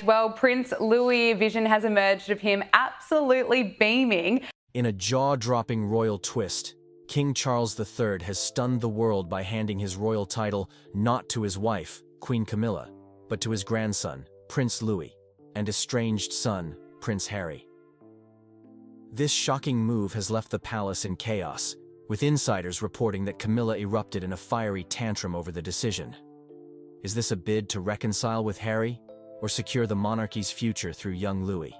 Well, Prince Louis' vision has emerged of him absolutely beaming. In a jaw-dropping royal twist, King Charles III has stunned the world by handing his royal title not to his wife, Queen Camilla, but to his grandson, Prince Louis, and estranged son, Prince Harry. This shocking move has left the palace in chaos, with insiders reporting that Camilla erupted in a fiery tantrum over the decision. Is this a bid to reconcile with Harry, or secure the monarchy's future through young Louis?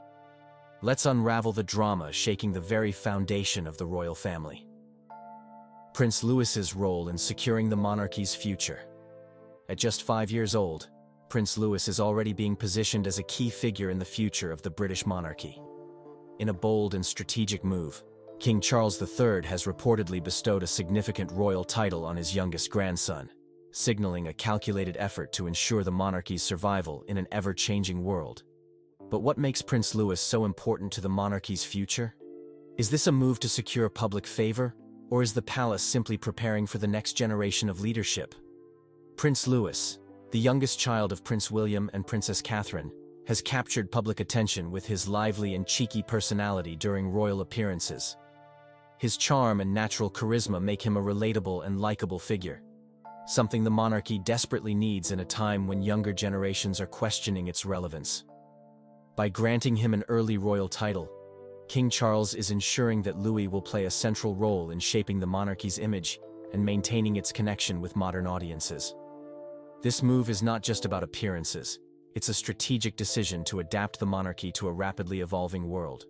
Let's unravel the drama shaking the very foundation of the royal family. Prince Louis's role in securing the monarchy's future. At just 5 years old, Prince Louis is already being positioned as a key figure in the future of the British monarchy. In a bold and strategic move, King Charles III has reportedly bestowed a significant royal title on his youngest grandson, signaling a calculated effort to ensure the monarchy's survival in an ever-changing world. But what makes Prince Louis so important to the monarchy's future? Is this a move to secure public favor, or is the palace simply preparing for the next generation of leadership? Prince Louis, the youngest child of Prince William and Princess Catherine, has captured public attention with his lively and cheeky personality during royal appearances. His charm and natural charisma make him a relatable and likable figure, something the monarchy desperately needs in a time when younger generations are questioning its relevance. By granting him an early royal title, King Charles is ensuring that Louis will play a central role in shaping the monarchy's image and maintaining its connection with modern audiences. This move is not just about appearances, it's a strategic decision to adapt the monarchy to a rapidly evolving world.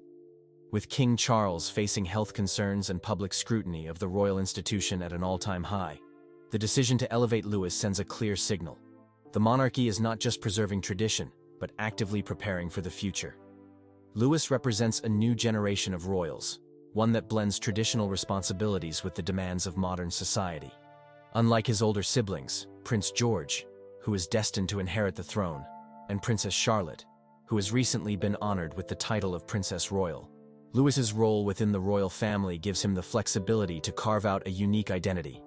With King Charles facing health concerns and public scrutiny of the royal institution at an all-time high, the decision to elevate Louis sends a clear signal. The monarchy is not just preserving tradition, but actively preparing for the future. Louis represents a new generation of royals, one that blends traditional responsibilities with the demands of modern society. Unlike his older siblings, Prince George, who is destined to inherit the throne, and Princess Charlotte, who has recently been honored with the title of Princess Royal, Louis's role within the royal family gives him the flexibility to carve out a unique identity.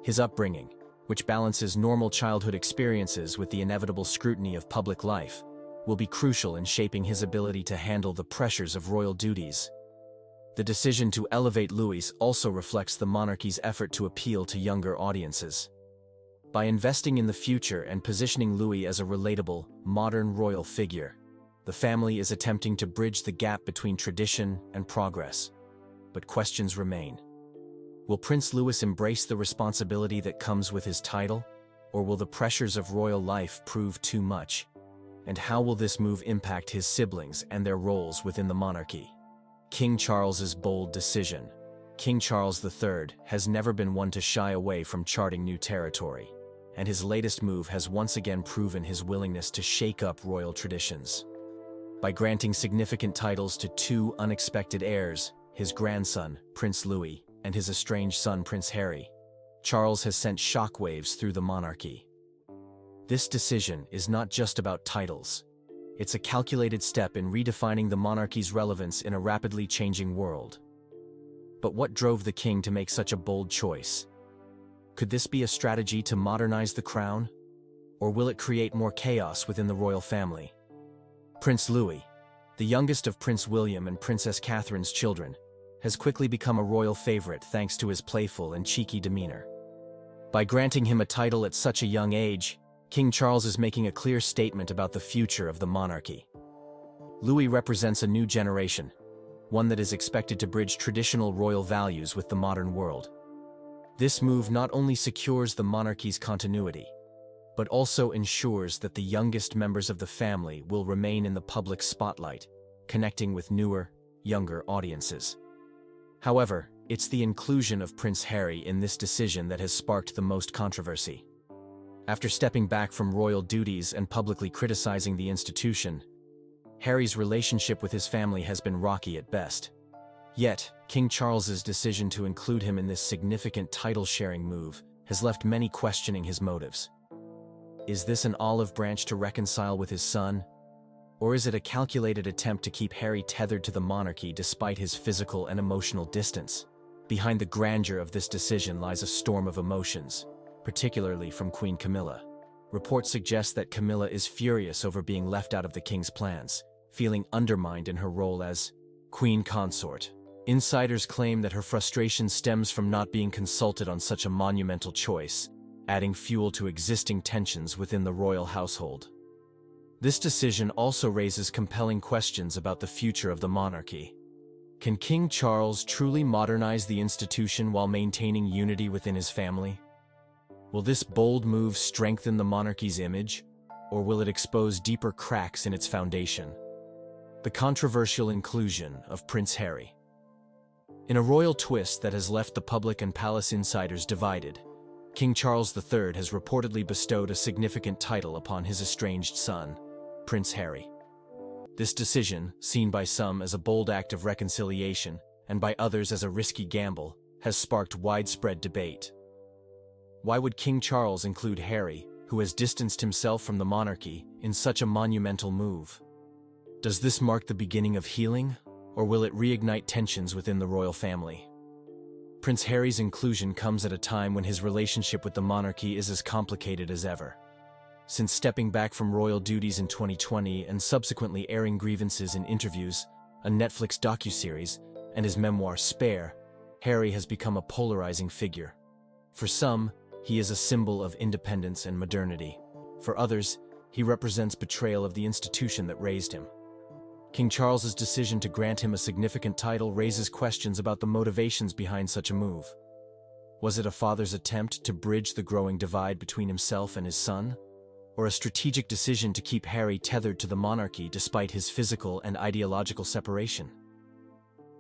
His upbringing, which balances normal childhood experiences with the inevitable scrutiny of public life, will be crucial in shaping his ability to handle the pressures of royal duties. The decision to elevate Louis also reflects the monarchy's effort to appeal to younger audiences. By investing in the future and positioning Louis as a relatable, modern royal figure, the family is attempting to bridge the gap between tradition and progress. But questions remain. Will Prince Louis embrace the responsibility that comes with his title, or will the pressures of royal life prove too much? And how will this move impact his siblings and their roles within the monarchy? King Charles's bold decision. King Charles III has never been one to shy away from charting new territory, and his latest move has once again proven his willingness to shake up royal traditions. By granting significant titles to two unexpected heirs, his grandson, Prince Louis, and his estranged son, Prince Harry, Charles has sent shockwaves through the monarchy. This decision is not just about titles. It's a calculated step in redefining the monarchy's relevance in a rapidly changing world. But what drove the king to make such a bold choice? Could this be a strategy to modernize the crown? Or will it create more chaos within the royal family? Prince Louis, the youngest of Prince William and Princess Catherine's children, has quickly become a royal favorite thanks to his playful and cheeky demeanor. By granting him a title at such a young age, King Charles is making a clear statement about the future of the monarchy. Louis represents a new generation, one that is expected to bridge traditional royal values with the modern world. This move not only secures the monarchy's continuity, but also ensures that the youngest members of the family will remain in the public spotlight, connecting with newer, younger audiences. However, it's the inclusion of Prince Harry in this decision that has sparked the most controversy. After stepping back from royal duties and publicly criticizing the institution, Harry's relationship with his family has been rocky at best. Yet, King Charles's decision to include him in this significant title-sharing move has left many questioning his motives. Is this an olive branch to reconcile with his son? Or is it a calculated attempt to keep Harry tethered to the monarchy despite his physical and emotional distance? Behind the grandeur of this decision lies a storm of emotions, particularly from Queen Camilla. Reports suggest that Camilla is furious over being left out of the king's plans, feeling undermined in her role as queen consort. Insiders claim that her frustration stems from not being consulted on such a monumental choice, adding fuel to existing tensions within the royal household. This decision also raises compelling questions about the future of the monarchy. Can King Charles truly modernize the institution while maintaining unity within his family? Will this bold move strengthen the monarchy's image, or will it expose deeper cracks in its foundation? The controversial inclusion of Prince Harry. In a royal twist that has left the public and palace insiders divided, King Charles III has reportedly bestowed a significant title upon his estranged son, Prince Harry. This decision, seen by some as a bold act of reconciliation and by others as a risky gamble, has sparked widespread debate. Why would King Charles include Harry, who has distanced himself from the monarchy, in such a monumental move? Does this mark the beginning of healing, or will it reignite tensions within the royal family? Prince Harry's inclusion comes at a time when his relationship with the monarchy is as complicated as ever. Since stepping back from royal duties in 2020 and subsequently airing grievances in interviews, a Netflix docuseries, and his memoir Spare, Harry has become a polarizing figure. For some, he is a symbol of independence and modernity. For others, he represents betrayal of the institution that raised him. King Charles's decision to grant him a significant title raises questions about the motivations behind such a move. Was it a father's attempt to bridge the growing divide between himself and his son? Or a strategic decision to keep Harry tethered to the monarchy despite his physical and ideological separation?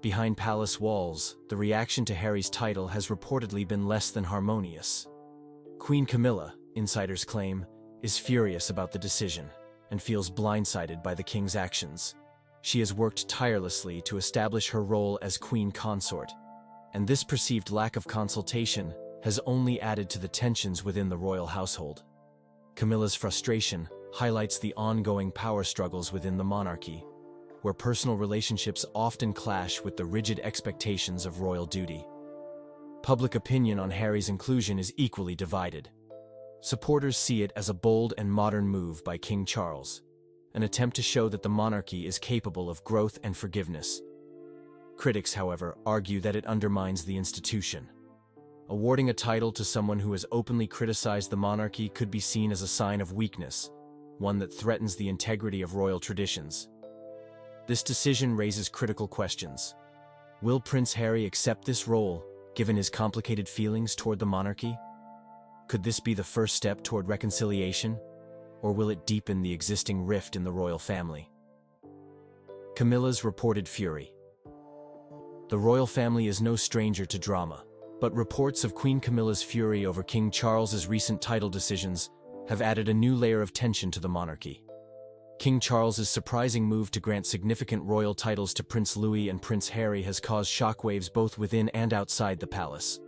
Behind palace walls, the reaction to Harry's title has reportedly been less than harmonious. Queen Camilla, insiders claim, is furious about the decision and feels blindsided by the king's actions. She has worked tirelessly to establish her role as queen consort, and this perceived lack of consultation has only added to the tensions within the royal household. Camilla's frustration highlights the ongoing power struggles within the monarchy, where personal relationships often clash with the rigid expectations of royal duty. Public opinion on Harry's inclusion is equally divided. Supporters see it as a bold and modern move by King Charles, an attempt to show that the monarchy is capable of growth and forgiveness. Critics, however, argue that it undermines the institution. Awarding a title to someone who has openly criticized the monarchy could be seen as a sign of weakness, one that threatens the integrity of royal traditions. This decision raises critical questions. Will Prince Harry accept this role, given his complicated feelings toward the monarchy? Could this be the first step toward reconciliation, or will it deepen the existing rift in the royal family? Camilla's reported fury. The royal family is no stranger to drama, but reports of Queen Camilla's fury over King Charles's recent title decisions have added a new layer of tension to the monarchy. King Charles's surprising move to grant significant royal titles to Prince Louis and Prince Harry has caused shockwaves both within and outside the palace.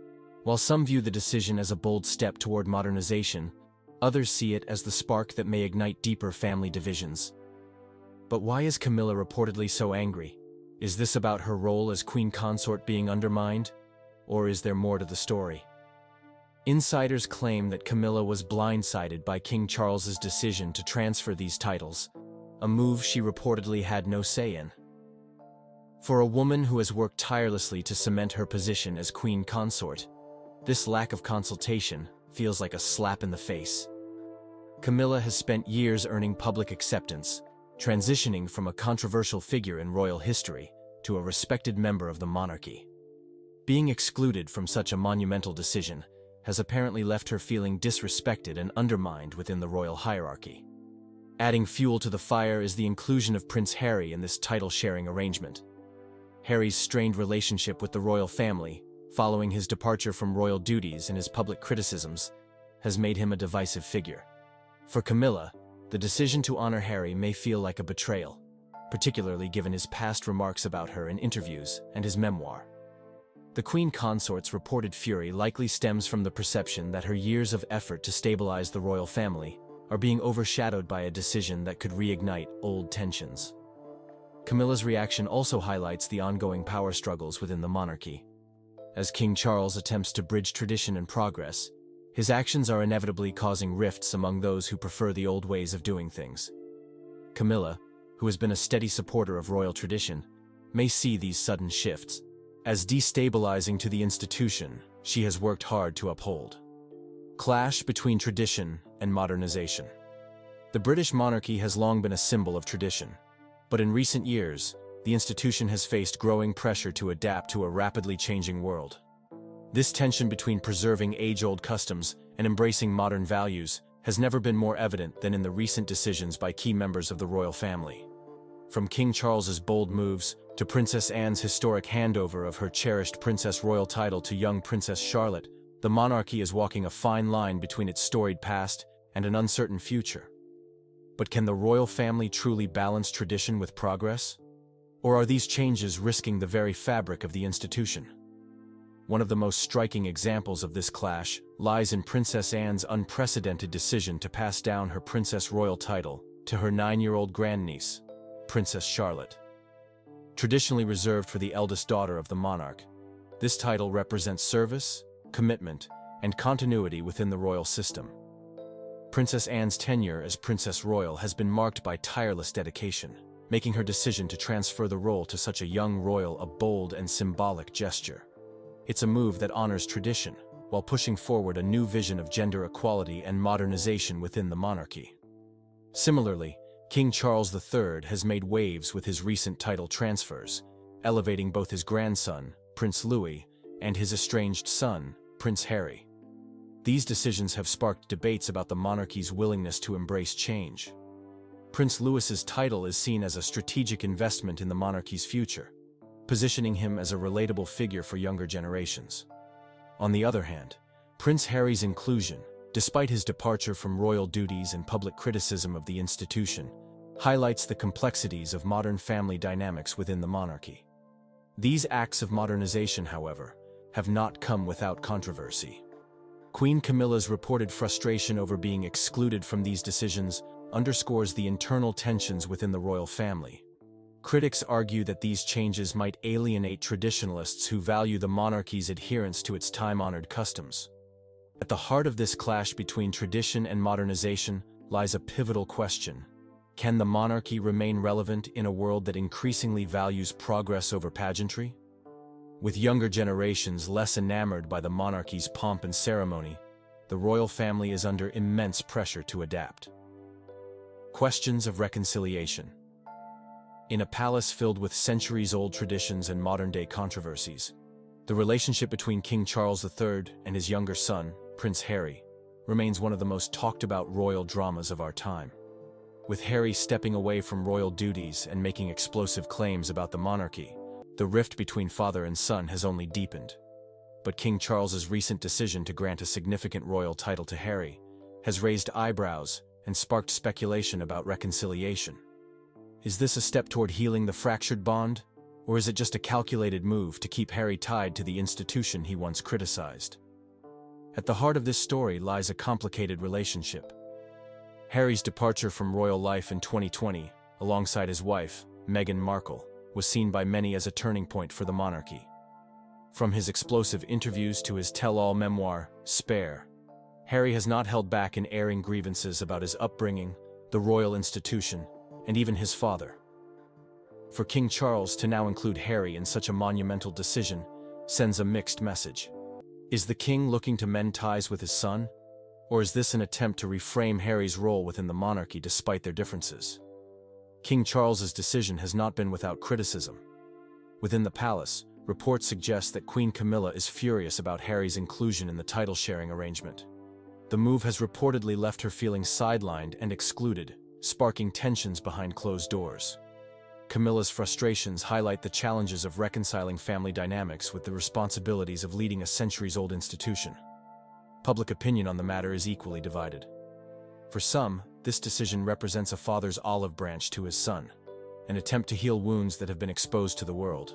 While some view the decision as a bold step toward modernization, others see it as the spark that may ignite deeper family divisions. But why is Camilla reportedly so angry? Is this about her role as queen consort being undermined, or is there more to the story? Insiders claim that Camilla was blindsided by King Charles's decision to transfer these titles, a move she reportedly had no say in. For a woman who has worked tirelessly to cement her position as queen consort, this lack of consultation feels like a slap in the face. Camilla has spent years earning public acceptance, transitioning from a controversial figure in royal history to a respected member of the monarchy. Being excluded from such a monumental decision has apparently left her feeling disrespected and undermined within the royal hierarchy. Adding fuel to the fire is the inclusion of Prince Harry in this title-sharing arrangement. Harry's strained relationship with the royal family, following his departure from royal duties and his public criticisms, has made him a divisive figure. For Camilla, the decision to honor Harry may feel like a betrayal, particularly given his past remarks about her in interviews and his memoir. The queen consort's reported fury likely stems from the perception that her years of effort to stabilize the royal family are being overshadowed by a decision that could reignite old tensions. Camilla's reaction also highlights the ongoing power struggles within the monarchy. As King Charles attempts to bridge tradition and progress, His actions are inevitably causing rifts among those who prefer the old ways of doing things. Camilla, who has been a steady supporter of royal tradition, may see these sudden shifts as destabilizing to the institution she has worked hard to uphold. Clash between tradition and modernization. The British monarchy has long been a symbol of tradition, but in recent years, the institution has faced growing pressure to adapt to a rapidly changing world. This tension between preserving age-old customs and embracing modern values has never been more evident than in the recent decisions by key members of the royal family. From King Charles's bold moves to Princess Anne's historic handover of her cherished Princess Royal title to young Princess Charlotte, the monarchy is walking a fine line between its storied past and an uncertain future. But can the royal family truly balance tradition with progress? Or are these changes risking the very fabric of the institution? One of the most striking examples of this clash lies in Princess Anne's unprecedented decision to pass down her Princess Royal title to her 9-year-old grandniece, Princess Charlotte. Traditionally reserved for the eldest daughter of the monarch, this title represents service, commitment, and continuity within the royal system. Princess Anne's tenure as Princess Royal has been marked by tireless dedication, making her decision to transfer the role to such a young royal a bold and symbolic gesture. It's a move that honors tradition, while pushing forward a new vision of gender equality and modernization within the monarchy. Similarly, King Charles III has made waves with his recent title transfers, elevating both his grandson, Prince Louis, and his estranged son, Prince Harry. These decisions have sparked debates about the monarchy's willingness to embrace change. Prince Louis's title is seen as a strategic investment in the monarchy's future, positioning him as a relatable figure for younger generations. On the other hand, Prince Harry's inclusion, despite his departure from royal duties and public criticism of the institution, highlights the complexities of modern family dynamics within the monarchy. These acts of modernization, however, have not come without controversy. Queen Camilla's reported frustration over being excluded from these decisions underscores the internal tensions within the royal family. Critics argue that these changes might alienate traditionalists who value the monarchy's adherence to its time-honored customs. At the heart of this clash between tradition and modernization lies a pivotal question: can the monarchy remain relevant in a world that increasingly values progress over pageantry? With younger generations less enamored by the monarchy's pomp and ceremony, the royal family is under immense pressure to adapt. Questions of reconciliation. In a palace filled with centuries-old traditions and modern-day controversies, the relationship between King Charles III and his younger son, Prince Harry, remains one of the most talked-about royal dramas of our time. With Harry stepping away from royal duties and making explosive claims about the monarchy, the rift between father and son has only deepened. But King Charles's recent decision to grant a significant royal title to Harry has raised eyebrows and sparked speculation about reconciliation. Is this a step toward healing the fractured bond, or is it just a calculated move to keep Harry tied to the institution he once criticized? At the heart of this story lies a complicated relationship. Harry's departure from royal life in 2020, alongside his wife, Meghan Markle, was seen by many as a turning point for the monarchy. From his explosive interviews to his tell-all memoir, Spare, Harry has not held back in airing grievances about his upbringing, the royal institution, and even his father. For King Charles to now include Harry in such a monumental decision sends a mixed message. Is the king looking to mend ties with his son? Or is this an attempt to reframe Harry's role within the monarchy despite their differences? King Charles's decision has not been without criticism. Within the palace, reports suggest that Queen Camilla is furious about Harry's inclusion in the title-sharing arrangement. The move has reportedly left her feeling sidelined and excluded, sparking tensions behind closed doors. Camilla's frustrations highlight the challenges of reconciling family dynamics with the responsibilities of leading a centuries-old institution. Public opinion on the matter is equally divided. For some, this decision represents a father's olive branch to his son, an attempt to heal wounds that have been exposed to the world.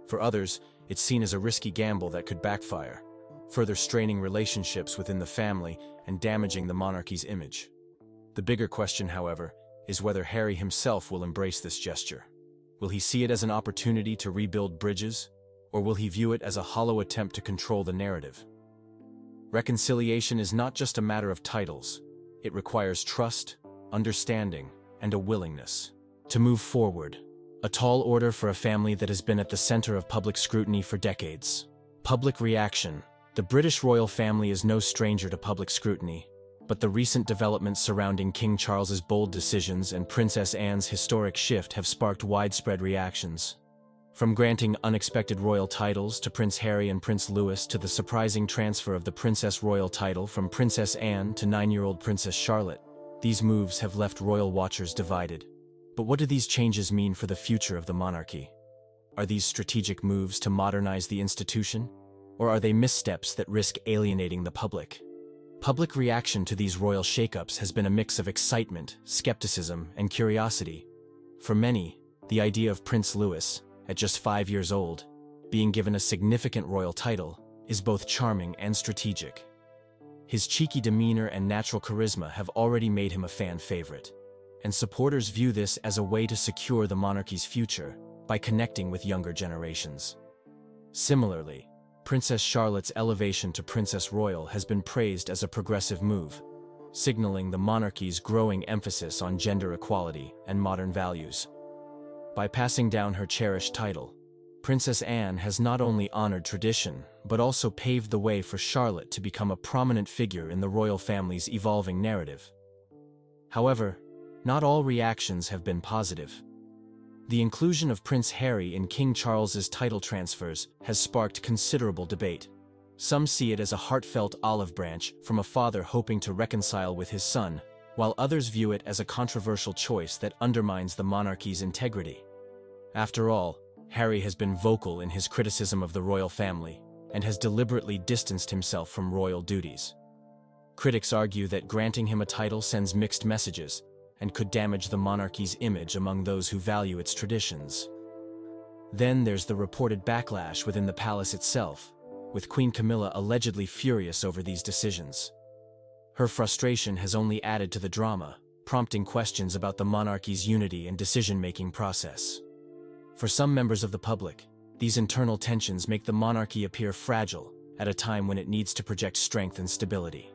For others, it's seen as a risky gamble that could backfire, further straining relationships within the family and damaging the monarchy's image. The bigger question, however, is whether Harry himself will embrace this gesture. Will he see it as an opportunity to rebuild bridges, or will he view it as a hollow attempt to control the narrative? Reconciliation is not just a matter of titles. It requires trust, understanding, and a willingness to move forward. A tall order for a family that has been at the center of public scrutiny for decades. Public reaction. The British royal family is no stranger to public scrutiny, but the recent developments surrounding King Charles's bold decisions and Princess Anne's historic shift have sparked widespread reactions. From granting unexpected royal titles to Prince Harry and Prince Louis to the surprising transfer of the Princess Royal title from Princess Anne to 9-year-old Princess Charlotte, these moves have left royal watchers divided. But what do these changes mean for the future of the monarchy? Are these strategic moves to modernize the institution? Or are they missteps that risk alienating the public? Public reaction to these royal shakeups has been a mix of excitement, skepticism, and curiosity. For many, the idea of Prince Louis, at just 5 years old, being given a significant royal title, is both charming and strategic. His cheeky demeanor and natural charisma have already made him a fan favorite, and supporters view this as a way to secure the monarchy's future by connecting with younger generations. Similarly, Princess Charlotte's elevation to Princess Royal has been praised as a progressive move, signaling the monarchy's growing emphasis on gender equality and modern values. By passing down her cherished title, Princess Anne has not only honored tradition, but also paved the way for Charlotte to become a prominent figure in the royal family's evolving narrative. However, not all reactions have been positive. The inclusion of Prince Harry in King Charles's title transfers has sparked considerable debate. Some see it as a heartfelt olive branch from a father hoping to reconcile with his son, while others view it as a controversial choice that undermines the monarchy's integrity. After all, Harry has been vocal in his criticism of the royal family and has deliberately distanced himself from royal duties. Critics argue that granting him a title sends mixed messages and could damage the monarchy's image among those who value its traditions. Then there's the reported backlash within the palace itself, with Queen Camilla allegedly furious over these decisions. Her frustration has only added to the drama, prompting questions about the monarchy's unity and decision-making process. For some members of the public, these internal tensions make the monarchy appear fragile at a time when it needs to project strength and stability.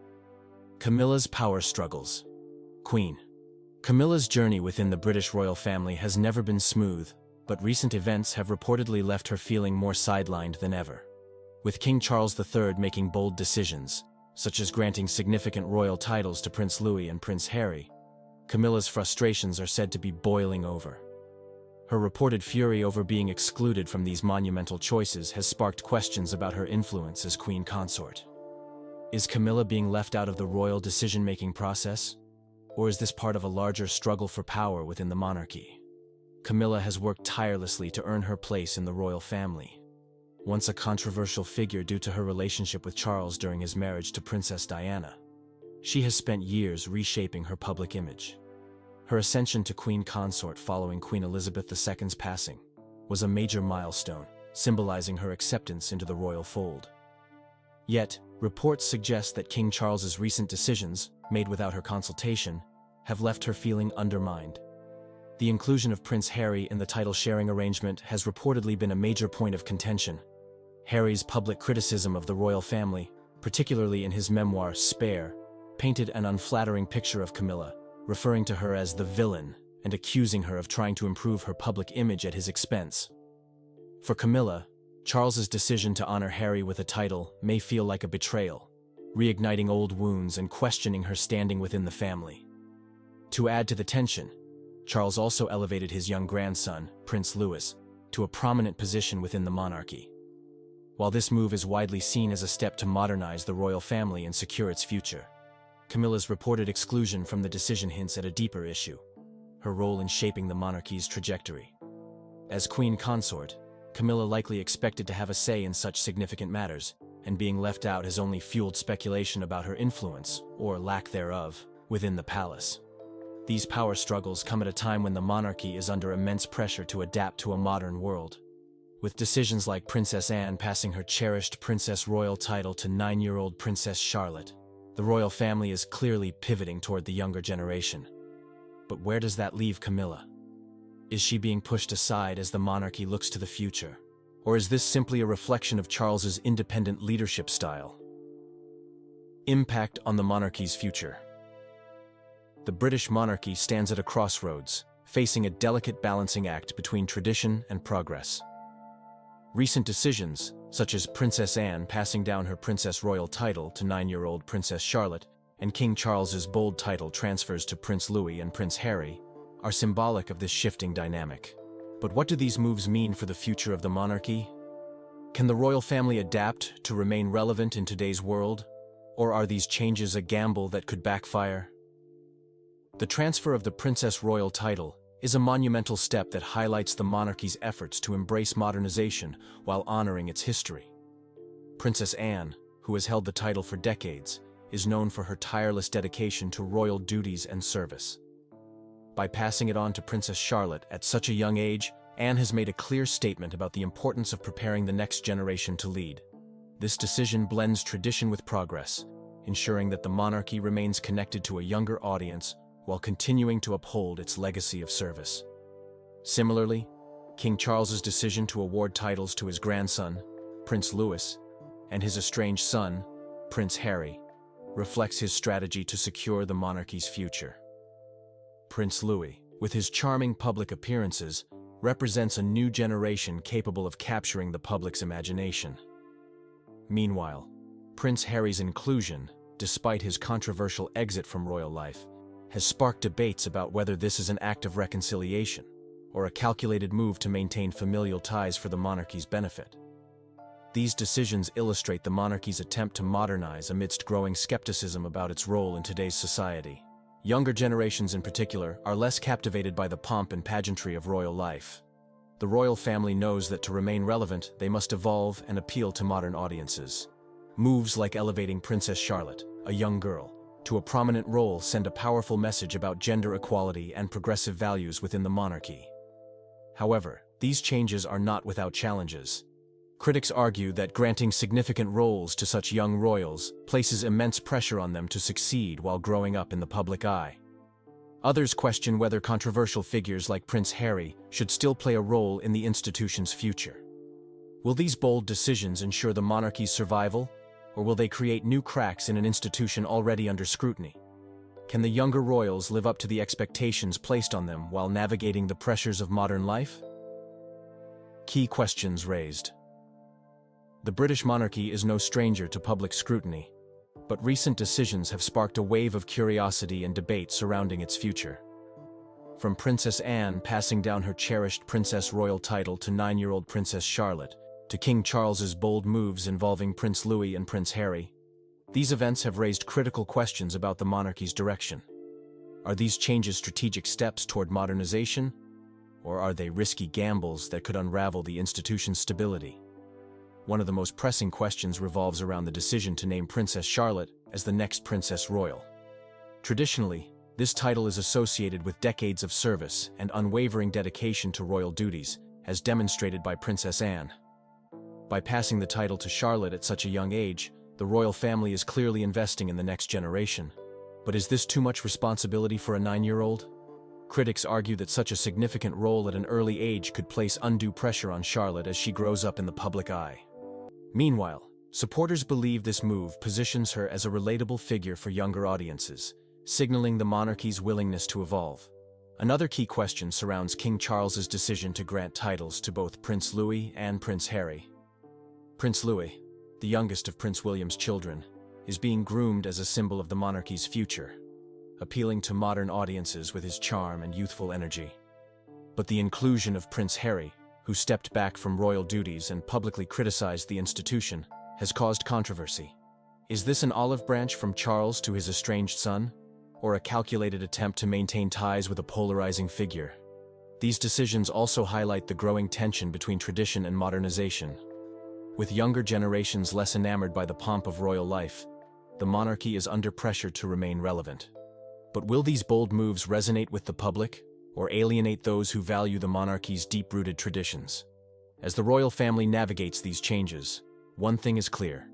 Camilla's power struggles. Queen Camilla's journey within the British royal family has never been smooth, but recent events have reportedly left her feeling more sidelined than ever. With King Charles III making bold decisions, such as granting significant royal titles to Prince Louis and Prince Harry, Camilla's frustrations are said to be boiling over. Her reported fury over being excluded from these monumental choices has sparked questions about her influence as queen consort. Is Camilla being left out of the royal decision-making process? Or is this part of a larger struggle for power within the monarchy? Camilla has worked tirelessly to earn her place in the royal family. Once a controversial figure due to her relationship with Charles during his marriage to Princess Diana, she has spent years reshaping her public image. Her ascension to queen consort following Queen Elizabeth II's passing was a major milestone, symbolizing her acceptance into the royal fold. Yet, reports suggest that King Charles's recent decisions, made without her consultation, have left her feeling undermined. The inclusion of Prince Harry in the title-sharing arrangement has reportedly been a major point of contention. Harry's public criticism of the royal family, particularly in his memoir Spare, painted an unflattering picture of Camilla, referring to her as the villain and accusing her of trying to improve her public image at his expense. For Camilla, Charles's decision to honor Harry with a title may feel like a betrayal, reigniting old wounds and questioning her standing within the family. To add to the tension, Charles also elevated his young grandson, Prince Louis, to a prominent position within the monarchy. While this move is widely seen as a step to modernize the royal family and secure its future, Camilla's reported exclusion from the decision hints at a deeper issue: her role in shaping the monarchy's trajectory. As queen consort, Camilla likely expected to have a say in such significant matters, and being left out has only fueled speculation about her influence, or lack thereof, within the palace. These power struggles come at a time when the monarchy is under immense pressure to adapt to a modern world. With decisions like Princess Anne passing her cherished Princess Royal title to 9-year-old Princess Charlotte, the royal family is clearly pivoting toward the younger generation. But where does that leave Camilla? Is she being pushed aside as the monarchy looks to the future? Or is this simply a reflection of Charles's independent leadership style? Impact on the monarchy's future. The British monarchy stands at a crossroads, facing a delicate balancing act between tradition and progress. Recent decisions, such as Princess Anne passing down her Princess Royal title to 9-year-old Princess Charlotte, and King Charles's bold title transfers to Prince Louis and Prince Harry, are symbolic of this shifting dynamic. But what do these moves mean for the future of the monarchy? Can the royal family adapt to remain relevant in today's world? Or are these changes a gamble that could backfire? The transfer of the Princess Royal title is a monumental step that highlights the monarchy's efforts to embrace modernization while honoring its history. Princess Anne, who has held the title for decades, is known for her tireless dedication to royal duties and service. By passing it on to Princess Charlotte at such a young age, Anne has made a clear statement about the importance of preparing the next generation to lead. This decision blends tradition with progress, ensuring that the monarchy remains connected to a younger audience while continuing to uphold its legacy of service. Similarly, King Charles's decision to award titles to his grandson, Prince Louis, and his estranged son, Prince Harry, reflects his strategy to secure the monarchy's future. Prince Louis, with his charming public appearances, represents a new generation capable of capturing the public's imagination. Meanwhile, Prince Harry's inclusion, despite his controversial exit from royal life, has sparked debates about whether this is an act of reconciliation or a calculated move to maintain familial ties for the monarchy's benefit. These decisions illustrate the monarchy's attempt to modernize amidst growing skepticism about its role in today's society. Younger generations in particular are less captivated by the pomp and pageantry of royal life. The royal family knows that to remain relevant, they must evolve and appeal to modern audiences. Moves like elevating Princess Charlotte, a young girl, to a prominent role send a powerful message about gender equality and progressive values within the monarchy. However, these changes are not without challenges. Critics argue that granting significant roles to such young royals places immense pressure on them to succeed while growing up in the public eye. Others question whether controversial figures like Prince Harry should still play a role in the institution's future. Will these bold decisions ensure the monarchy's survival, or will they create new cracks in an institution already under scrutiny? Can the younger royals live up to the expectations placed on them while navigating the pressures of modern life? Key questions raised. The British monarchy is no stranger to public scrutiny, but recent decisions have sparked a wave of curiosity and debate surrounding its future. From Princess Anne passing down her cherished Princess Royal title to 9-year-old Princess Charlotte, to King Charles's bold moves involving Prince Louis and Prince Harry, these events have raised critical questions about the monarchy's direction. Are these changes strategic steps toward modernization, or are they risky gambles that could unravel the institution's stability? One of the most pressing questions revolves around the decision to name Princess Charlotte as the next Princess Royal. Traditionally, this title is associated with decades of service and unwavering dedication to royal duties, as demonstrated by Princess Anne. By passing the title to Charlotte at such a young age, the royal family is clearly investing in the next generation. But is this too much responsibility for a 9-year-old? Critics argue that such a significant role at an early age could place undue pressure on Charlotte as she grows up in the public eye. Meanwhile, supporters believe this move positions her as a relatable figure for younger audiences, signaling the monarchy's willingness to evolve. Another key question surrounds King Charles's decision to grant titles to both Prince Louis and Prince Harry. Prince Louis, the youngest of Prince William's children, is being groomed as a symbol of the monarchy's future, appealing to modern audiences with his charm and youthful energy. But the inclusion of Prince Harry, who stepped back from royal duties and publicly criticized the institution, has caused controversy. Is this an olive branch from Charles to his estranged son, or a calculated attempt to maintain ties with a polarizing figure? These decisions also highlight the growing tension between tradition and modernization. With younger generations less enamored by the pomp of royal life, the monarchy is under pressure to remain relevant. But will these bold moves resonate with the public, or alienate those who value the monarchy's deep-rooted traditions? As the royal family navigates these changes, one thing is clear: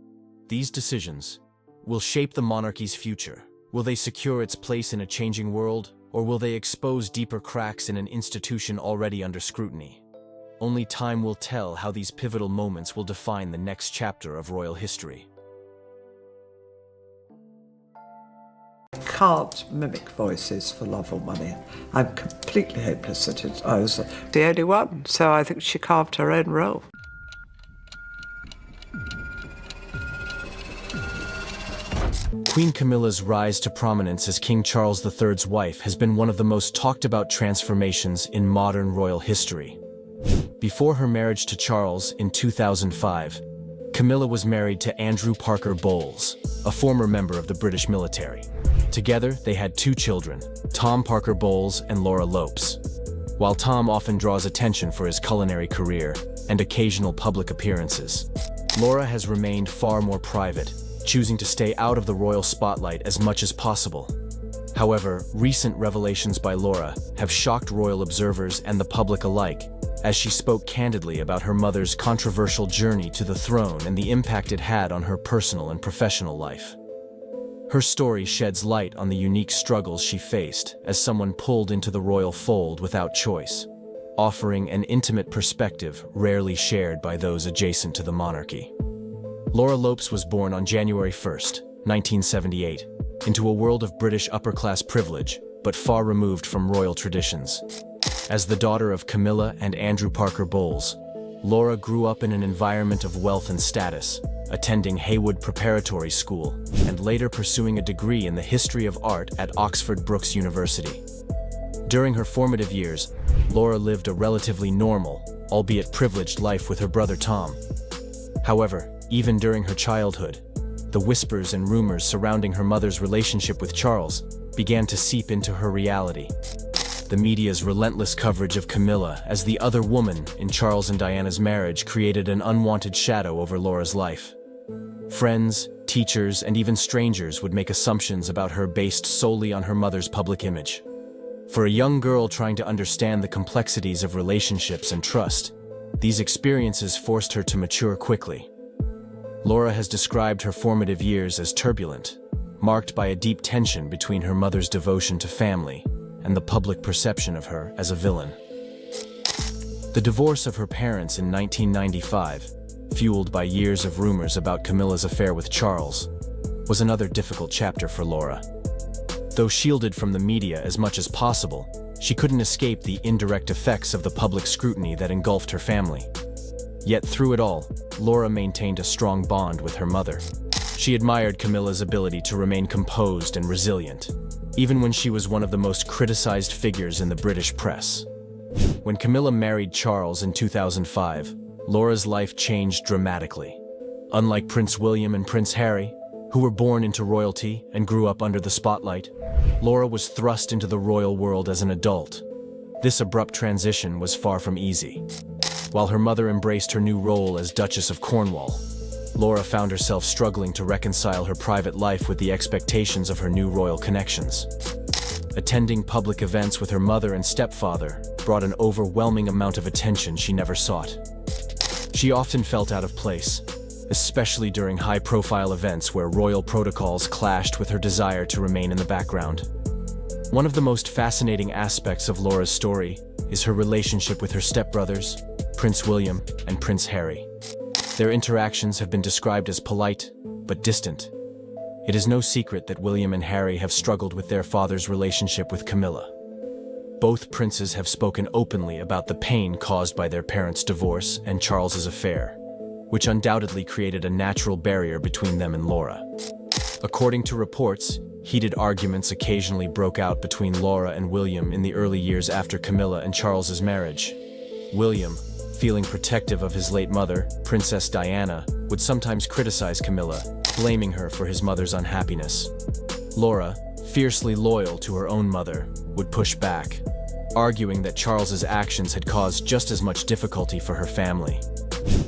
these decisions will shape the monarchy's future. Will they secure its place in a changing world, or will they expose deeper cracks in an institution already under scrutiny? Only time will tell how these pivotal moments will define the next chapter of royal history. can't mimic voices for love or money. I'm completely hopeless at it. I was the only one, so I think she carved her own role. Queen Camilla's rise to prominence as King Charles III's wife has been one of the most talked about transformations in modern royal history. Before her marriage to Charles in 2005, Camilla was married to Andrew Parker Bowles, a former member of the British military. Together, they had 2 children, Tom Parker Bowles and Laura Lopes. While Tom often draws attention for his culinary career and occasional public appearances, Laura has remained far more private, choosing to stay out of the royal spotlight as much as possible. However, recent revelations by Laura have shocked royal observers and the public alike, as she spoke candidly about her mother's controversial journey to the throne and the impact it had on her personal and professional life. Her story sheds light on the unique struggles she faced as someone pulled into the royal fold without choice, offering an intimate perspective rarely shared by those adjacent to the monarchy. Laura Lopes was born on January 1, 1978, into a world of British upper-class privilege, but far removed from royal traditions. As the daughter of Camilla and Andrew Parker Bowles, Laura grew up in an environment of wealth and status, attending Haywood Preparatory School and later pursuing a degree in the history of art at Oxford Brookes University. During her formative years, Laura lived a relatively normal, albeit privileged life with her brother Tom. However, even during her childhood, the whispers and rumors surrounding her mother's relationship with Charles began to seep into her reality. The media's relentless coverage of Camilla as the other woman in Charles and Diana's marriage created an unwanted shadow over Laura's life. Friends, teachers, and even strangers would make assumptions about her based solely on her mother's public image. For a young girl trying to understand the complexities of relationships and trust, these experiences forced her to mature quickly. Laura has described her formative years as turbulent, marked by a deep tension between her mother's devotion to family and the public perception of her as a villain. The divorce of her parents in 1995, fueled by years of rumors about Camilla's affair with Charles, was another difficult chapter for Laura. Though shielded from the media as much as possible, she couldn't escape the indirect effects of the public scrutiny that engulfed her family. Yet through it all, Laura maintained a strong bond with her mother. She admired Camilla's ability to remain composed and resilient, even when she was one of the most criticized figures in the British press. When Camilla married Charles in 2005, Laura's life changed dramatically. Unlike Prince William and Prince Harry, who were born into royalty and grew up under the spotlight, Laura was thrust into the royal world as an adult. This abrupt transition was far from easy. While her mother embraced her new role as Duchess of Cornwall, Laura found herself struggling to reconcile her private life with the expectations of her new royal connections. Attending public events with her mother and stepfather brought an overwhelming amount of attention she never sought. She often felt out of place, especially during high-profile events where royal protocols clashed with her desire to remain in the background. One of the most fascinating aspects of Laura's story is her relationship with her stepbrothers, Prince William and Prince Harry. Their interactions have been described as polite, but distant. It is no secret that William and Harry have struggled with their father's relationship with Camilla. Both princes have spoken openly about the pain caused by their parents' divorce and Charles's affair, which undoubtedly created a natural barrier between them and Laura. According to reports, heated arguments occasionally broke out between Laura and William in the early years after Camilla and Charles's marriage. William, feeling protective of his late mother, Princess Diana, would sometimes criticize Camilla, blaming her for his mother's unhappiness. Laura, fiercely loyal to her own mother, would push back, arguing that Charles's actions had caused just as much difficulty for her family.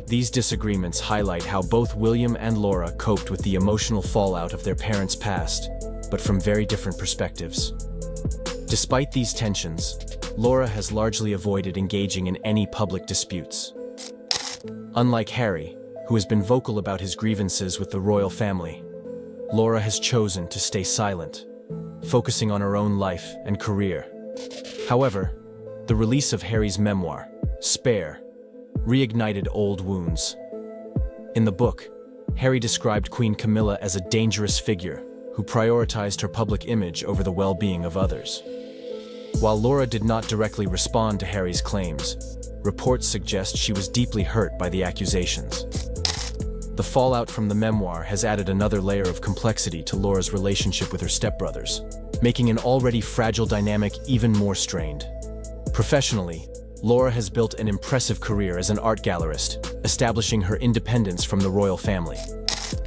These disagreements highlight how both William and Laura coped with the emotional fallout of their parents' past, but from very different perspectives. Despite these tensions, Laura has largely avoided engaging in any public disputes. Unlike Harry, who has been vocal about his grievances with the royal family, Laura has chosen to stay silent, focusing on her own life and career. However, the release of Harry's memoir, Spare, reignited old wounds. In the book, Harry described Queen Camilla as a dangerous figure who who prioritized her public image over the well-being of others. While Laura did not directly respond to Harry's claims, reports suggest she was deeply hurt by the accusations. The fallout from the memoir has added another layer of complexity to Laura's relationship with her stepbrothers, making an already fragile dynamic even more strained. Professionally, Laura has built an impressive career as an art gallerist, establishing her independence from the royal family.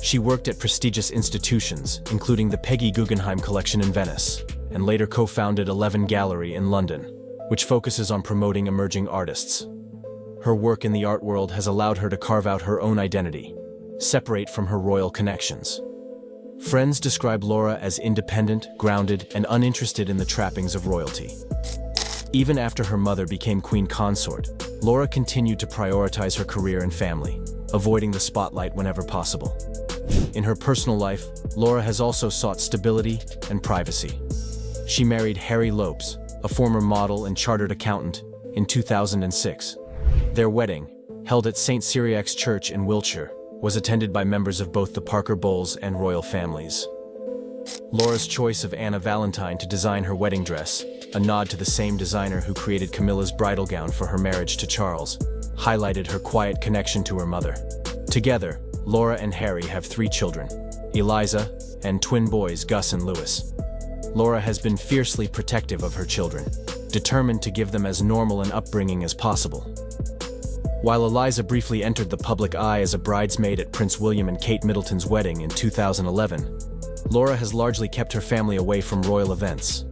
She worked at prestigious institutions, including the Peggy Guggenheim Collection in Venice, and later co-founded 11 Gallery in London, which focuses on promoting emerging artists. Her work in the art world has allowed her to carve out her own identity, separate from her royal connections. Friends describe Laura as independent, grounded, and uninterested in the trappings of royalty. Even after her mother became queen consort, Laura continued to prioritize her career and family, avoiding the spotlight whenever possible. In her personal life, Laura has also sought stability and privacy. She married Harry Lopes, a former model and chartered accountant, in 2006. Their wedding, held at St. Cyriac's Church in Wiltshire, was attended by members of both the Parker Bowles and royal families. Laura's choice of Anna Valentine to design her wedding dress, a nod to the same designer who created Camilla's bridal gown for her marriage to Charles, highlighted her quiet connection to her mother. Together, Laura and Harry have 3 children, Eliza, and twin boys Gus and Lewis. Laura has been fiercely protective of her children, determined to give them as normal an upbringing as possible. While Eliza briefly entered the public eye as a bridesmaid at Prince William and Kate Middleton's wedding in 2011, Laura has largely kept her family away from royal events.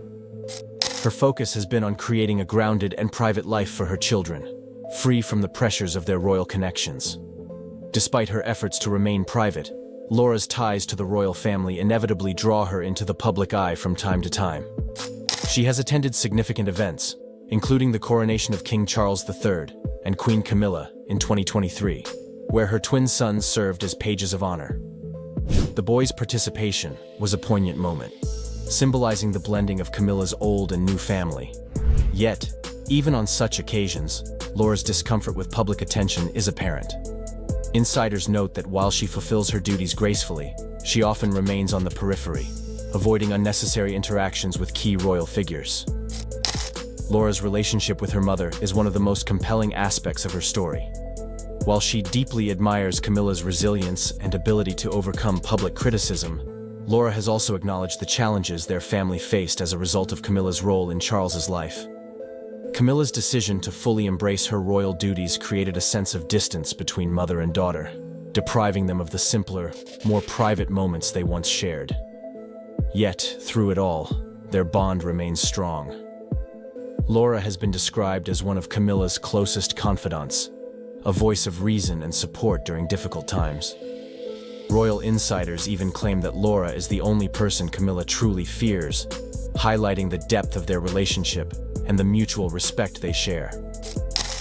Her focus has been on creating a grounded and private life for her children, free from the pressures of their royal connections. Despite her efforts to remain private, Laura's ties to the royal family inevitably draw her into the public eye from time to time. She has attended significant events, including the coronation of King Charles III and Queen Camilla in 2023, where her twin sons served as pages of honor. The boys' participation was a poignant moment, symbolizing the blending of Camilla's old and new family. Yet, even on such occasions, Laura's discomfort with public attention is apparent. Insiders note that while she fulfills her duties gracefully, she often remains on the periphery, avoiding unnecessary interactions with key royal figures. Laura's relationship with her mother is one of the most compelling aspects of her story. While she deeply admires Camilla's resilience and ability to overcome public criticism, Laura has also acknowledged the challenges their family faced as a result of Camilla's role in Charles's life. Camilla's decision to fully embrace her royal duties created a sense of distance between mother and daughter, depriving them of the simpler, more private moments they once shared. Yet, through it all, their bond remains strong. Laura has been described as one of Camilla's closest confidants, a voice of reason and support during difficult times. Royal insiders even claim that Laura is the only person Camilla truly fears, highlighting the depth of their relationship and the mutual respect they share.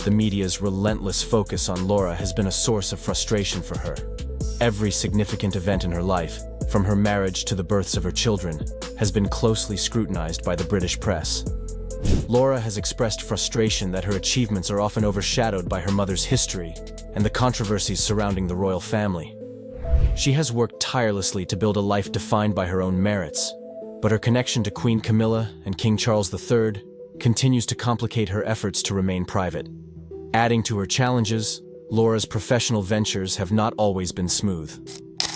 The media's relentless focus on Laura has been a source of frustration for her. Every significant event in her life, from her marriage to the births of her children, has been closely scrutinized by the British press. Laura has expressed frustration that her achievements are often overshadowed by her mother's history and the controversies surrounding the royal family. She has worked tirelessly to build a life defined by her own merits, but her connection to Queen Camilla and King Charles III continues to complicate her efforts to remain private. Adding to her challenges, Laura's professional ventures have not always been smooth.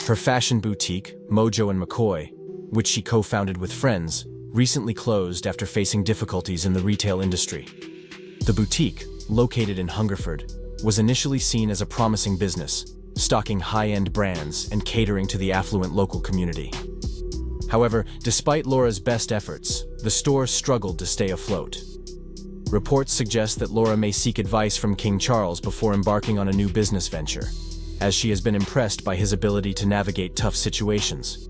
Her fashion boutique, Mojo & McCoy, which she co-founded with friends, recently closed after facing difficulties in the retail industry. The boutique, located in Hungerford, was initially seen as a promising business, stocking high-end brands and catering to the affluent local community. However, despite Laura's best efforts, the store struggled to stay afloat. Reports suggest that Laura may seek advice from King Charles before embarking on a new business venture, as she has been impressed by his ability to navigate tough situations.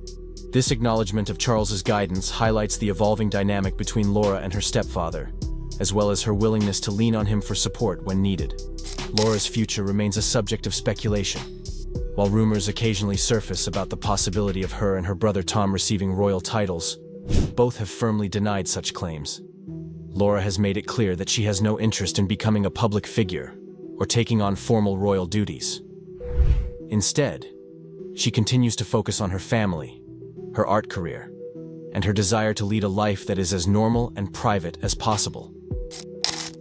This acknowledgement of Charles's guidance highlights the evolving dynamic between Laura and her stepfather, as well as her willingness to lean on him for support when needed. Laura's future remains a subject of speculation. While rumors occasionally surface about the possibility of her and her brother Tom receiving royal titles, both have firmly denied such claims. Laura has made it clear that she has no interest in becoming a public figure or taking on formal royal duties. Instead, she continues to focus on her family, her art career, and her desire to lead a life that is as normal and private as possible.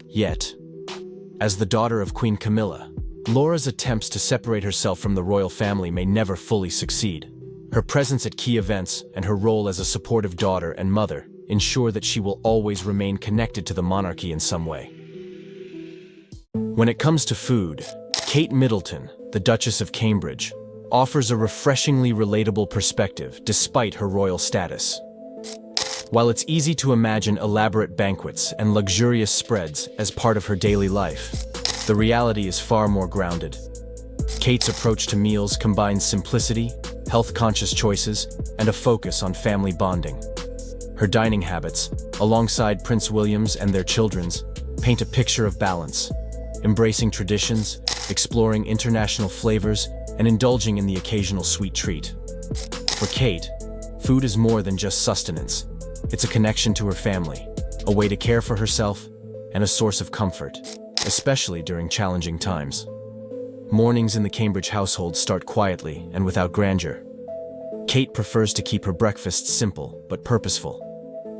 Yet, as the daughter of Queen Camilla, Laura's attempts to separate herself from the royal family may never fully succeed. Her presence at key events and her role as a supportive daughter and mother ensure that she will always remain connected to the monarchy in some way. When it comes to food, Kate Middleton, the Duchess of Cambridge, offers a refreshingly relatable perspective despite her royal status. While it's easy to imagine elaborate banquets and luxurious spreads as part of her daily life, the reality is far more grounded. Kate's approach to meals combines simplicity, health-conscious choices, and a focus on family bonding. Her dining habits, alongside Prince William's and their children's, paint a picture of balance, embracing traditions, exploring international flavors, and indulging in the occasional sweet treat. For Kate, food is more than just sustenance. It's a connection to her family, a way to care for herself, and a source of comfort, especially during challenging times. Mornings in the Cambridge household start quietly and without grandeur. Kate prefers to keep her breakfasts simple but purposeful,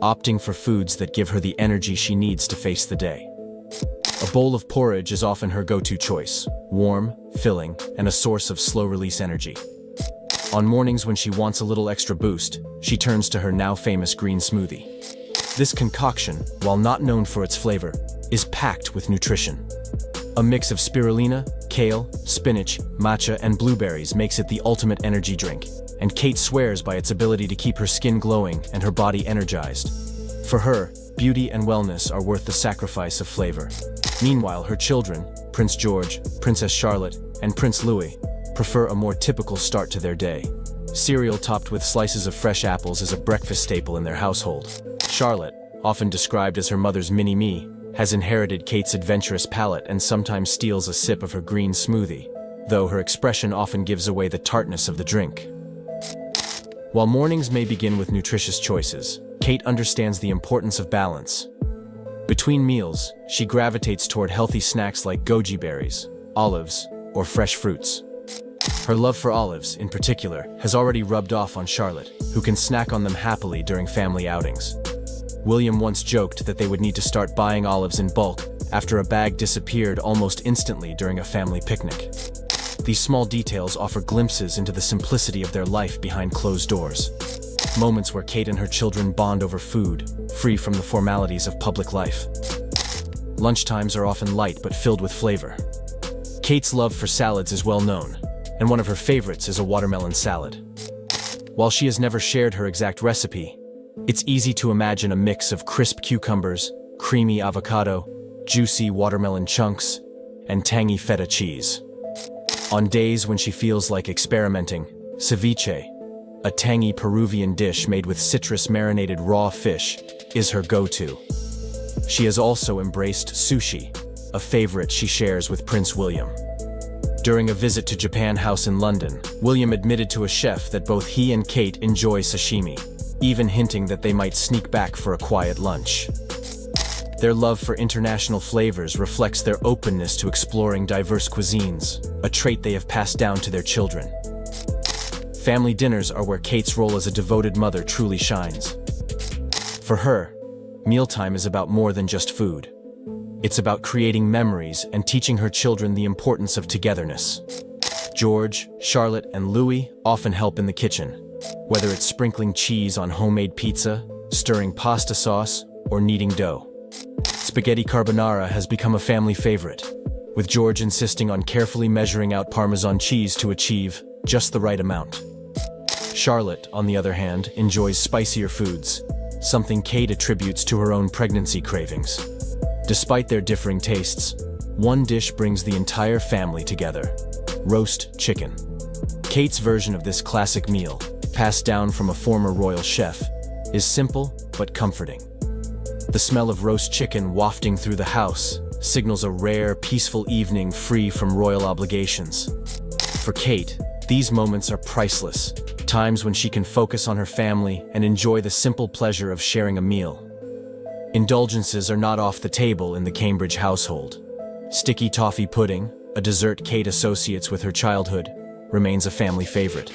opting for foods that give her the energy she needs to face the day. A bowl of porridge is often her go-to choice, warm, filling, and a source of slow-release energy. On mornings when she wants a little extra boost, she turns to her now-famous green smoothie. This concoction, while not known for its flavor, is packed with nutrition. A mix of spirulina, kale, spinach, matcha, and blueberries makes it the ultimate energy drink, and Kate swears by its ability to keep her skin glowing and her body energized. For her, beauty and wellness are worth the sacrifice of flavor. Meanwhile, her children, Prince George, Princess Charlotte, and Prince Louis, prefer a more typical start to their day. Cereal topped with slices of fresh apples is a breakfast staple in their household. Charlotte, often described as her mother's mini-me, has inherited Kate's adventurous palate and sometimes steals a sip of her green smoothie, though her expression often gives away the tartness of the drink. While mornings may begin with nutritious choices, Kate understands the importance of balance. Between meals, she gravitates toward healthy snacks like goji berries, olives, or fresh fruits. Her love for olives, in particular, has already rubbed off on Charlotte, who can snack on them happily during family outings. William once joked that they would need to start buying olives in bulk after a bag disappeared almost instantly during a family picnic. These small details offer glimpses into the simplicity of their life behind closed doors. Moments where Kate and her children bond over food, free from the formalities of public life. Lunchtimes are often light but filled with flavor. Kate's love for salads is well known, and one of her favorites is a watermelon salad. While she has never shared her exact recipe, it's easy to imagine a mix of crisp cucumbers, creamy avocado, juicy watermelon chunks, and tangy feta cheese. On days when she feels like experimenting, ceviche, a tangy Peruvian dish made with citrus-marinated raw fish, is her go-to. She has also embraced sushi, a favorite she shares with Prince William. During a visit to Japan House in London, William admitted to a chef that both he and Kate enjoy sashimi, even hinting that they might sneak back for a quiet lunch. Their love for international flavors reflects their openness to exploring diverse cuisines, a trait they have passed down to their children. Family dinners are where Kate's role as a devoted mother truly shines. For her, mealtime is about more than just food. It's about creating memories and teaching her children the importance of togetherness. George, Charlotte, and Louis often help in the kitchen, whether it's sprinkling cheese on homemade pizza, stirring pasta sauce, or kneading dough. Spaghetti carbonara has become a family favorite, with George insisting on carefully measuring out Parmesan cheese to achieve just the right amount. Charlotte, on the other hand, enjoys spicier foods, something Kate attributes to her own pregnancy cravings. Despite their differing tastes, one dish brings the entire family together: roast chicken. Kate's version of this classic meal, passed down from a former royal chef, is simple but comforting. The smell of roast chicken wafting through the house signals a rare, peaceful evening free from royal obligations. For Kate, these moments are priceless, times when she can focus on her family and enjoy the simple pleasure of sharing a meal. Indulgences are not off the table in the Cambridge household. Sticky toffee pudding, a dessert Kate associates with her childhood, remains a family favorite.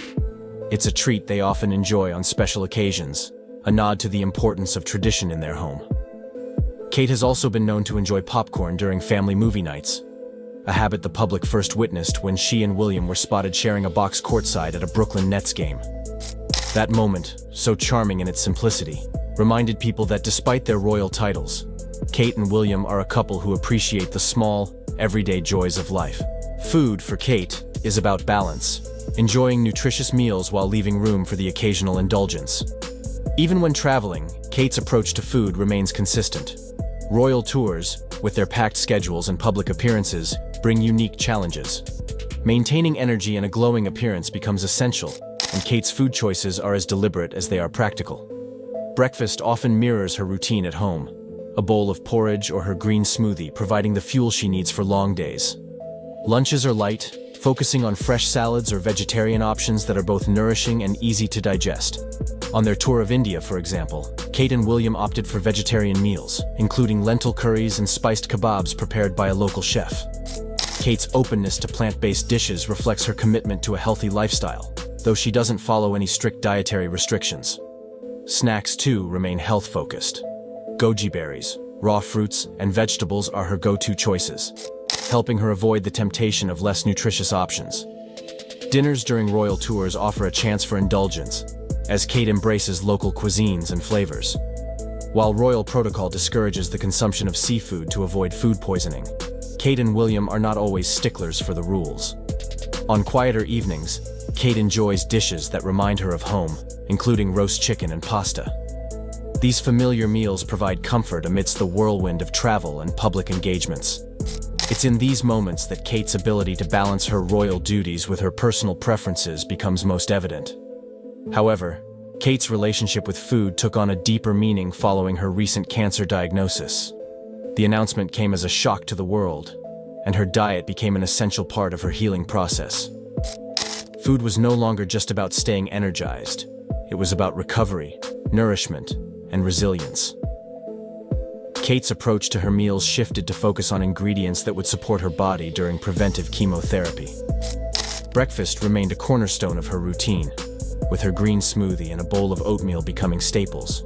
It's a treat they often enjoy on special occasions, a nod to the importance of tradition in their home. Kate has also been known to enjoy popcorn during family movie nights, a habit the public first witnessed when she and William were spotted sharing a box courtside at a Brooklyn Nets game. That moment, so charming in its simplicity, reminded people that despite their royal titles, Kate and William are a couple who appreciate the small, everyday joys of life. Food, for Kate, is about balance, enjoying nutritious meals while leaving room for the occasional indulgence. Even when traveling, Kate's approach to food remains consistent. Royal tours, with their packed schedules and public appearances, bring unique challenges. Maintaining energy and a glowing appearance becomes essential, and Kate's food choices are as deliberate as they are practical. Breakfast often mirrors her routine at home, a bowl of porridge or her green smoothie providing the fuel she needs for long days. Lunches are light, focusing on fresh salads or vegetarian options that are both nourishing and easy to digest. On their tour of India, for example, Kate and William opted for vegetarian meals, including lentil curries and spiced kebabs prepared by a local chef. Kate's openness to plant-based dishes reflects her commitment to a healthy lifestyle, though she doesn't follow any strict dietary restrictions. Snacks, too, remain health-focused. Goji berries, raw fruits, and vegetables are her go-to choices, helping her avoid the temptation of less nutritious options. Dinners during royal tours offer a chance for indulgence, as Kate embraces local cuisines and flavors. While royal protocol discourages the consumption of seafood to avoid food poisoning, Kate and William are not always sticklers for the rules. On quieter evenings, Kate enjoys dishes that remind her of home, including roast chicken and pasta. These familiar meals provide comfort amidst the whirlwind of travel and public engagements. It's in these moments that Kate's ability to balance her royal duties with her personal preferences becomes most evident. However, Kate's relationship with food took on a deeper meaning following her recent cancer diagnosis. The announcement came as a shock to the world, and her diet became an essential part of her healing process. Food was no longer just about staying energized. It was about recovery, nourishment, and resilience. Kate's approach to her meals shifted to focus on ingredients that would support her body during preventive chemotherapy. Breakfast remained a cornerstone of her routine, with her green smoothie and a bowl of oatmeal becoming staples.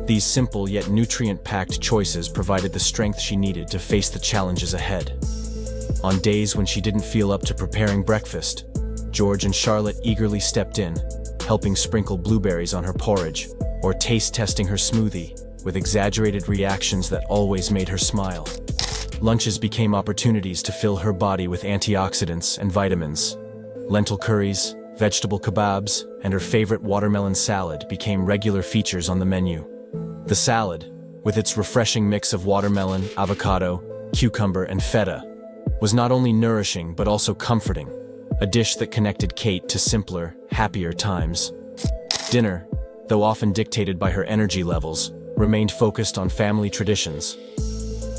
These simple yet nutrient-packed choices provided the strength she needed to face the challenges ahead. On days when she didn't feel up to preparing breakfast, George and Charlotte eagerly stepped in, helping sprinkle blueberries on her porridge or taste-testing her smoothie with exaggerated reactions that always made her smile. Lunches became opportunities to fill her body with antioxidants and vitamins. Lentil curries, vegetable kebabs, and her favorite watermelon salad became regular features on the menu. The salad, with its refreshing mix of watermelon, avocado, cucumber, and feta, was not only nourishing but also comforting, a dish that connected Kate to simpler, happier times. Dinner, though often dictated by her energy levels, remained focused on family traditions.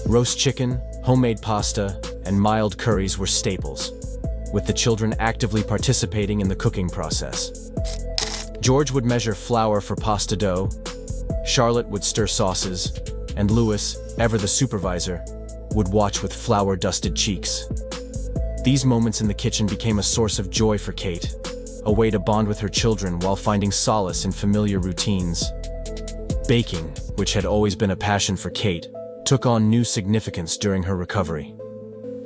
Roast chicken, homemade pasta, and mild curries were staples, with the children actively participating in the cooking process. George would measure flour for pasta dough, Charlotte would stir sauces, and Louis, ever the supervisor, would watch with flour-dusted cheeks. These moments in the kitchen became a source of joy for Kate, a way to bond with her children while finding solace in familiar routines. Baking, which had always been a passion for Kate, took on new significance during her recovery.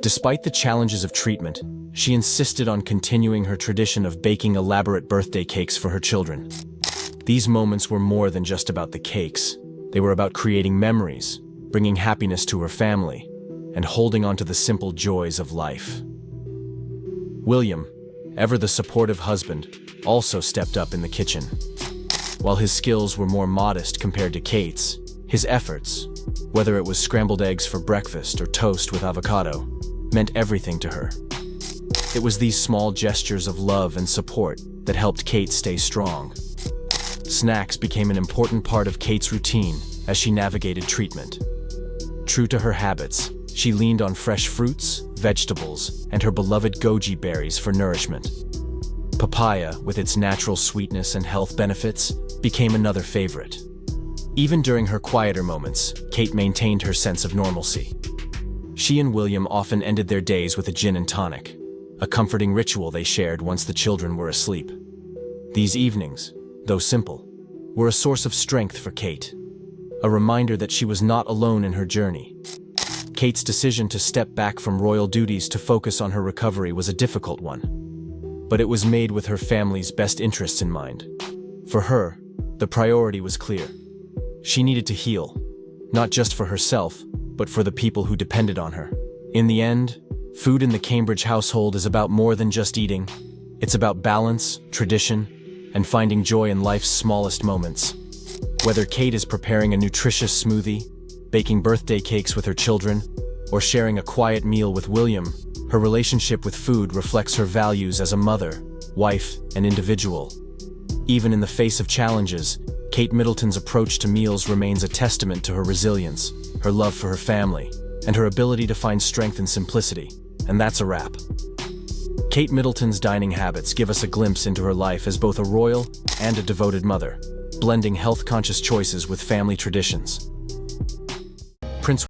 Despite the challenges of treatment, she insisted on continuing her tradition of baking elaborate birthday cakes for her children. These moments were more than just about the cakes. They were about creating memories, bringing happiness to her family, and holding on to the simple joys of life. William, ever the supportive husband, also stepped up in the kitchen. While his skills were more modest compared to Kate's, his efforts, whether it was scrambled eggs for breakfast or toast with avocado, meant everything to her. It was these small gestures of love and support that helped Kate stay strong. Snacks became an important part of Kate's routine as she navigated treatment. True to her habits, she leaned on fresh fruits, vegetables, and her beloved goji berries for nourishment. Papaya, with its natural sweetness and health benefits, became another favorite. Even during her quieter moments, Kate maintained her sense of normalcy. She and William often ended their days with a gin and tonic, a comforting ritual they shared once the children were asleep. These evenings, though simple, were a source of strength for Kate, a reminder that she was not alone in her journey. Kate's decision to step back from royal duties to focus on her recovery was a difficult one, but it was made with her family's best interests in mind. For her, the priority was clear. She needed to heal, not just for herself, but for the people who depended on her. In the end, food in the Cambridge household is about more than just eating. It's about balance, tradition, and finding joy in life's smallest moments. Whether Kate is preparing a nutritious smoothie, baking birthday cakes with her children, or sharing a quiet meal with William, her relationship with food reflects her values as a mother, wife, and individual. Even in the face of challenges, Kate Middleton's approach to meals remains a testament to her resilience, her love for her family, and her ability to find strength in simplicity. And that's a wrap. Kate Middleton's dining habits give us a glimpse into her life as both a royal and a devoted mother, blending health-conscious choices with family traditions.